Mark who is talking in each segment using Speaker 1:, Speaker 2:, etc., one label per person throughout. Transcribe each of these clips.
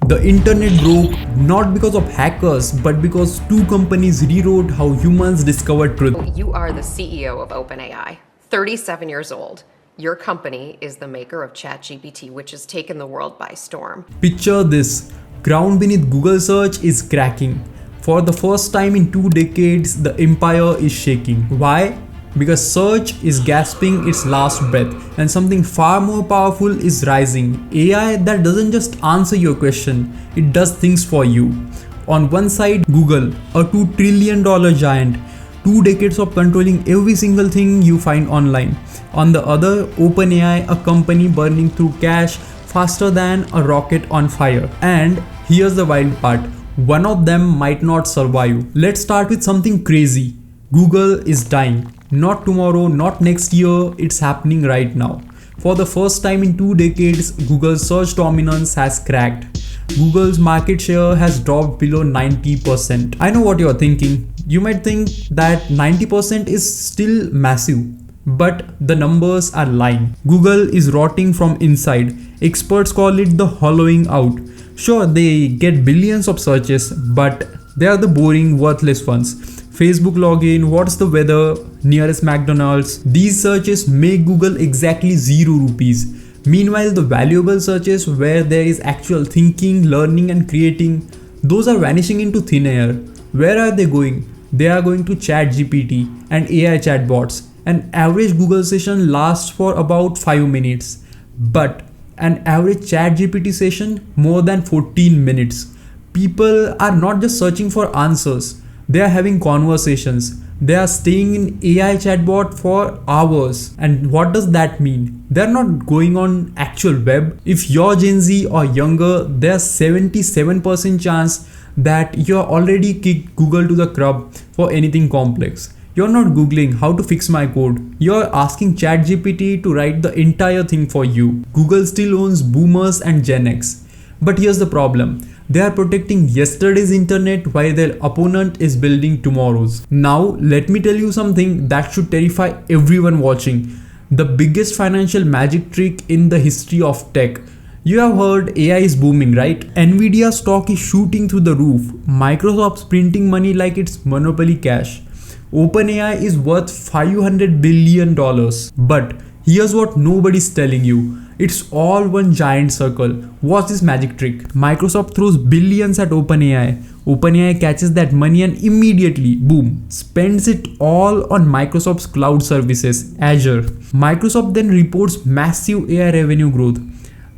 Speaker 1: The internet broke not because of hackers, but because two companies rewrote how humans discovered truth.
Speaker 2: You are the CEO of OpenAI, 37 years old. Your company is the maker of ChatGPT, which has taken the world by storm.
Speaker 1: Picture this, ground beneath Google search is cracking. For the first time in 2 decades, the empire is shaking. Why? Because search is gasping its last breath and something far more powerful is rising. AI that doesn't just answer your question, it does things for you. On one side, Google, a $2 trillion giant, 2 decades of controlling every single thing you find online. On the other, OpenAI, a company burning through cash faster than a rocket on fire. And here's the wild part, one of them might not survive. Let's start with something crazy. Google is dying. Not tomorrow, not next year, it's happening right now. For the first time in 2 decades, Google's search dominance has cracked. Google's market share has dropped below 90%. I know what you're thinking. You might think that 90% is still massive, but the numbers are lying. Google is rotting from inside. Experts call it the hollowing out. Sure, they get billions of searches, but they are the boring, worthless ones. Facebook login, what's the weather, nearest McDonald's. These searches make Google exactly 0 rupees. Meanwhile, the valuable searches where there is actual thinking, learning and creating, those are vanishing into thin air. Where are they going? They are going to ChatGPT and AI chatbots. An average Google session lasts for about 5 minutes. But an average ChatGPT session more than 14 minutes. People are not just searching for answers. They are having conversations. They are staying in AI chatbot for hours. And what does that mean? They're not going on actual web. If you're Gen Z or younger, there's 77% chance that you're already kicked Google to the curb for anything complex. You're not Googling how to fix my code. You're asking ChatGPT to write the entire thing for you. Google still owns boomers and Gen X. But here's the problem. They are protecting yesterday's internet while their opponent is building tomorrow's. Now, let me tell you something that should terrify everyone watching. The biggest financial magic trick in the history of tech. You have heard AI is booming, right? Nvidia stock is shooting through the roof. Microsoft's printing money like it's monopoly cash. OpenAI is worth $500 billion. But here's what nobody's telling you. It's all one giant circle. What's this magic trick? Microsoft throws billions at OpenAI. OpenAI catches that money and immediately, boom, spends it all on Microsoft's cloud services, Azure. Microsoft then reports massive AI revenue growth.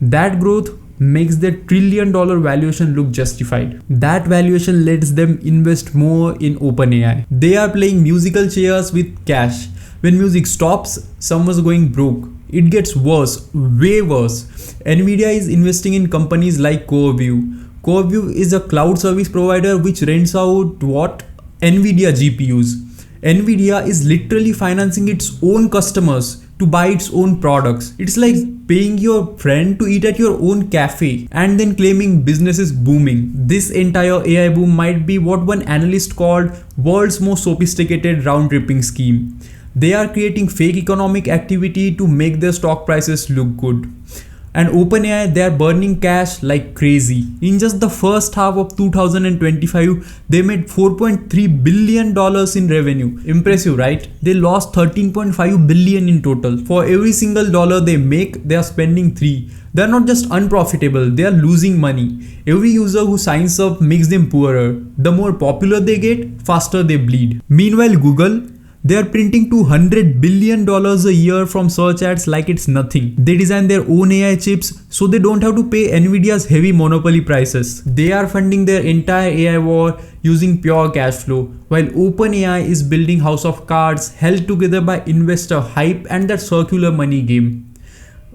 Speaker 1: That growth makes their $1 trillion valuation look justified. That valuation lets them invest more in OpenAI. They are playing musical chairs with cash. When music stops, someone's going broke. It gets worse, way worse. Nvidia is investing in companies like CoreView. CoreView is a cloud service provider which rents out what? Nvidia GPUs. Nvidia is literally financing its own customers to buy its own products. It's like paying your friend to eat at your own cafe and then claiming business is booming. This entire AI boom might be what one analyst called world's most sophisticated round-tripping scheme. They are creating fake economic activity to make their stock prices look good. And OpenAI, they are burning cash like crazy. In just the first half of 2025, they made $4.3 billion in revenue. Impressive, right? They lost $13.5 billion in total. For every single dollar they make, they are spending 3. They are not just unprofitable, they are losing money. Every user who signs up makes them poorer. The more popular they get, faster they bleed. Meanwhile, Google, they are printing $200 billion a year from search ads like it's nothing. They design their own AI chips so they don't have to pay Nvidia's heavy monopoly prices. They are funding their entire AI war using pure cash flow, while OpenAI is building house of cards held together by investor hype and that circular money game.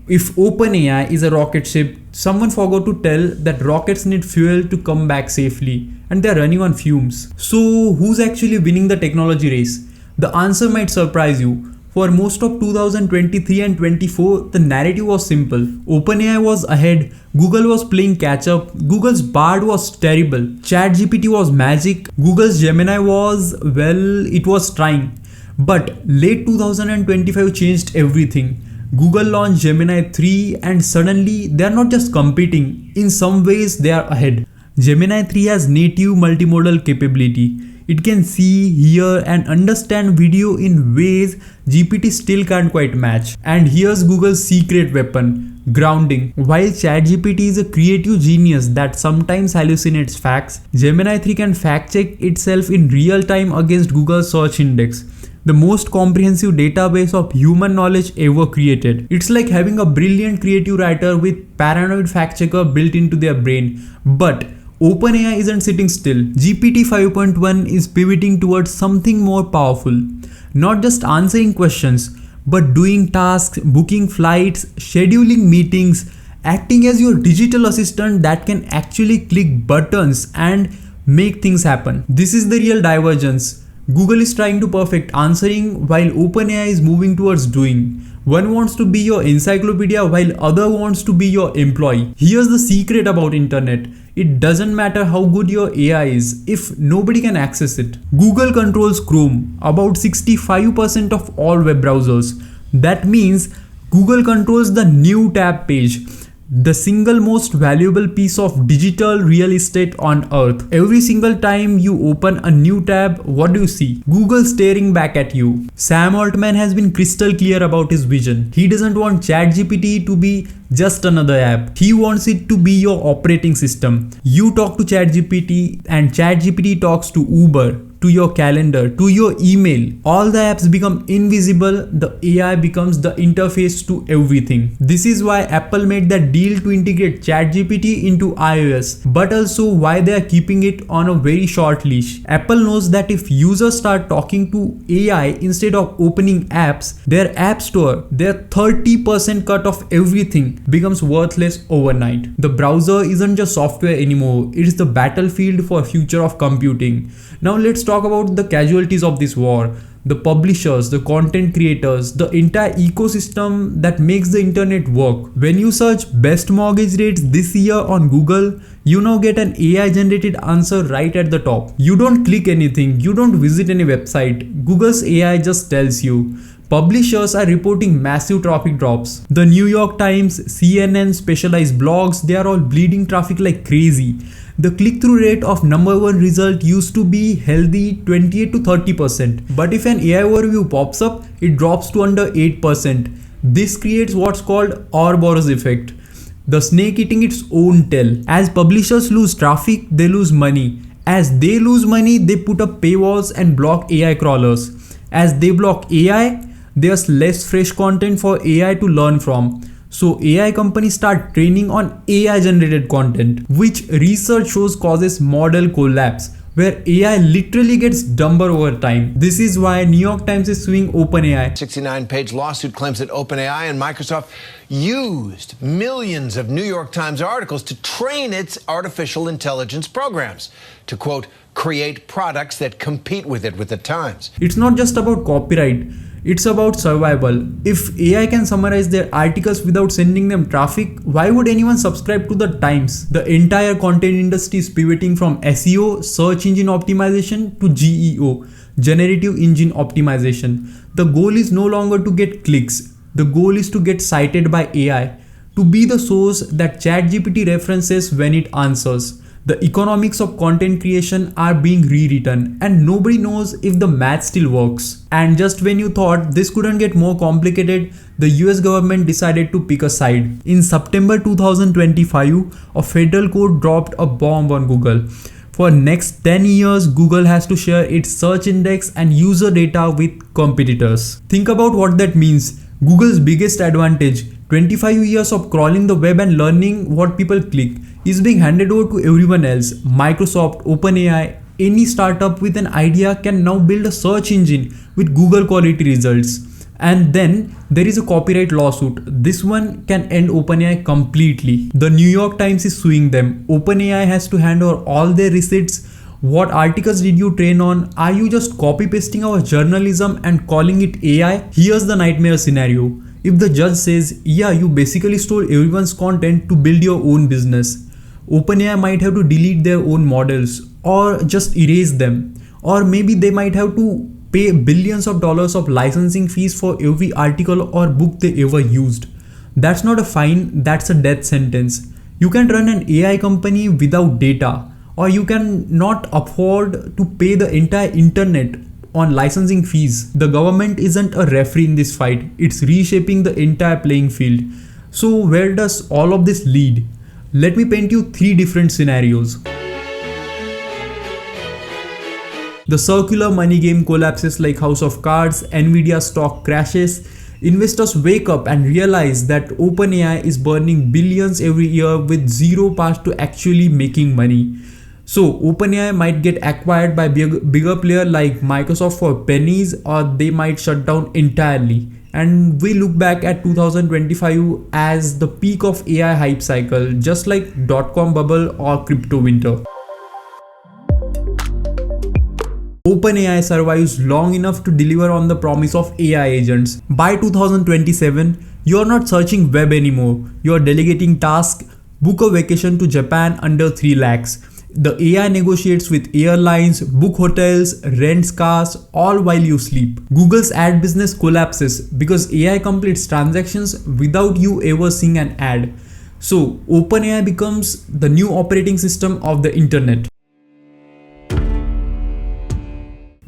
Speaker 1: If OpenAI is a rocket ship, someone forgot to tell that rockets need fuel to come back safely and they are running on fumes. So who's actually winning the technology race? The answer might surprise you. For most of 2023 and 24, the narrative was simple. OpenAI was ahead, Google was playing catch up, Google's Bard was terrible, ChatGPT was magic, Google's Gemini was, well, it was trying. But late 2025 changed everything. Google launched Gemini 3 and suddenly they are not just competing, in some ways they are ahead. Gemini 3 has native multimodal capability. It can see, hear and understand video in ways GPT still can't quite match. And here's Google's secret weapon, grounding. While ChatGPT is a creative genius that sometimes hallucinates facts, Gemini 3 can fact check itself in real time against Google's search index, the most comprehensive database of human knowledge ever created. It's like having a brilliant creative writer with paranoid fact checker built into their brain. But OpenAI isn't sitting still. GPT 5.1 is pivoting towards something more powerful. Not just answering questions, but doing tasks, booking flights, scheduling meetings, acting as your digital assistant that can actually click buttons and make things happen. This is the real divergence. Google is trying to perfect answering while OpenAI is moving towards doing. One wants to be your encyclopedia while other wants to be your employee. Here's the secret about internet. It doesn't matter how good your AI is if nobody can access it. Google controls Chrome, about 65% of all web browsers. That means Google controls the new tab page, the single most valuable piece of digital real estate on earth. Every single time you open a new tab, what do you see? Google staring back at you. Sam Altman has been crystal clear about his vision. He doesn't want ChatGPT to be just another app. He wants it to be your operating system. You talk to ChatGPT and ChatGPT talks to Uber, to your calendar, to your email. All the apps become invisible. The AI becomes the interface to everything. This is why Apple made that deal to integrate ChatGPT into iOS, but also why they are keeping it on a very short leash. Apple knows that if users start talking to AI instead of opening apps, their app store, their 30% cut of everything becomes worthless overnight. The browser isn't just software anymore. It is the battlefield for future of computing. Now let's talk about the casualties of this war. The publishers, the content creators, the entire ecosystem that makes the internet work. When you search best mortgage rates this year on Google, you now get an AI generated answer right at the top. You don't click anything, you don't visit any website. Google's AI just tells you. Publishers are reporting massive traffic drops. The New York Times, CNN, specialized blogs, they are all bleeding traffic like crazy. The click-through rate of number one result used to be healthy 28 to 30%. But if an AI overview pops up, it drops to under 8%. This creates what's called Ouroboros effect. The snake eating its own tail. As publishers lose traffic, they lose money. As they lose money, they put up paywalls and block AI crawlers. As they block AI, there's less fresh content for AI to learn from. So AI companies start training on AI generated content, which research shows causes model collapse, where AI literally gets dumber over time. This is why New York Times is suing OpenAI.
Speaker 3: 69-page lawsuit claims that OpenAI and Microsoft used millions of New York Times articles to train its artificial intelligence programs to, quote, create products that compete with it with the Times.
Speaker 1: It's not just about copyright. It's about survival. If AI can summarize their articles without sending them traffic, why would anyone subscribe to the Times? The entire content industry is pivoting from SEO, search engine optimization, to GEO, generative engine optimization. The goal is no longer to get clicks. The goal is to get cited by AI, to be the source that ChatGPT references when it answers. The economics of content creation are being rewritten and nobody knows if the math still works. And just when you thought this couldn't get more complicated, the US government decided to pick a side. In September 2025, a federal court dropped a bomb on Google. For next 10 years, Google has to share its search index and user data with competitors. Think about what that means. Google's biggest advantage, 25 years of crawling the web and learning what people click, is being handed over to everyone else. Microsoft, OpenAI, any startup with an idea can now build a search engine with Google quality results. And then there is a copyright lawsuit. This one can end OpenAI completely. The New York Times is suing them. OpenAI has to hand over all their receipts. What articles did you train on? Are you just copy pasting our journalism and calling it AI? Here's the nightmare scenario. If the judge says, yeah, you basically stole everyone's content to build your own business, OpenAI might have to delete their own models or just erase them. Or maybe they might have to pay billions of dollars of licensing fees for every article or book they ever used. That's not a fine, that's a death sentence. You can run an AI company without data, or you can not afford to pay the entire internet on licensing fees. The government isn't a referee in this fight, it's reshaping the entire playing field. So where does all of this lead? Let me paint you 3 different scenarios. The circular money game collapses like House of Cards, Nvidia stock crashes, investors wake up and realize that OpenAI is burning billions every year with zero path to actually making money. So OpenAI might get acquired by bigger player like Microsoft for pennies, or they might shut down entirely. And we look back at 2025 as the peak of AI hype cycle, just like dot-com bubble or crypto winter. OpenAI survives long enough to deliver on the promise of AI agents. By 2027, you're not searching web anymore. You're delegating tasks. Book a vacation to Japan under 3 lakhs. The AI negotiates with airlines, book hotels, rents cars, all while you sleep. Google's ad business collapses because AI completes transactions without you ever seeing an ad. So OpenAI becomes the new operating system of the internet.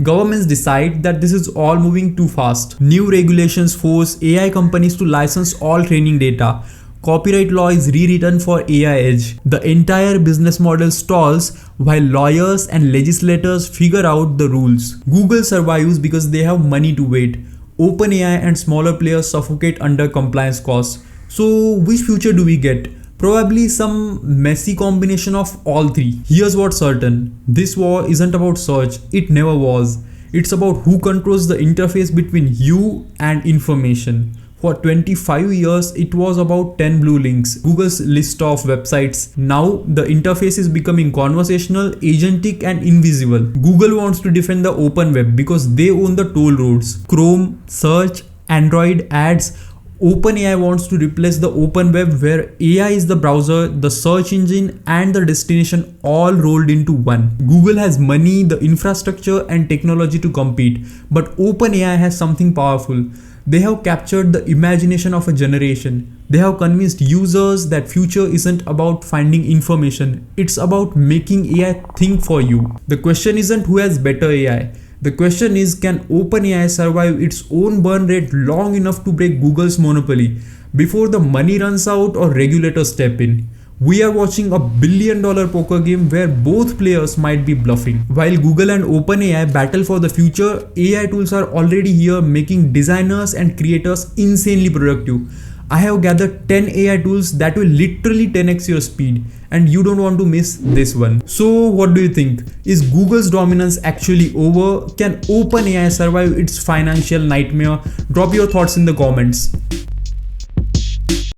Speaker 1: Governments decide that this is all moving too fast. New regulations force AI companies to license all training data. Copyright law is rewritten for AI Edge. The entire business model stalls while lawyers and legislators figure out the rules. Google survives because they have money to wait. OpenAI and smaller players suffocate under compliance costs. So which future do we get? Probably some messy combination of all 3. Here's what's certain. This war isn't about search. It never was. It's about who controls the interface between you and information. For 25 years, it was about 10 blue links, Google's list of websites. Now, the interface is becoming conversational, agentic, and invisible. Google wants to defend the open web because they own the toll roads. Chrome, search, Android, ads. OpenAI wants to replace the open web where AI is the browser, the search engine, and the destination all rolled into one. Google has money, the infrastructure, and technology to compete, but OpenAI has something powerful. They have captured the imagination of a generation. They have convinced users that future isn't about finding information, it's about making AI think for you. The question isn't who has better AI. The question is, can OpenAI survive its own burn rate long enough to break Google's monopoly before the money runs out or regulators step in? We are watching a billion-dollar poker game where both players might be bluffing. While Google and OpenAI battle for the future, AI tools are already here making designers and creators insanely productive. I have gathered 10 AI tools that will literally 10x your speed, and you don't want to miss this one. So what do you think? Is Google's dominance actually over? Can OpenAI survive its financial nightmare? Drop your thoughts in the comments.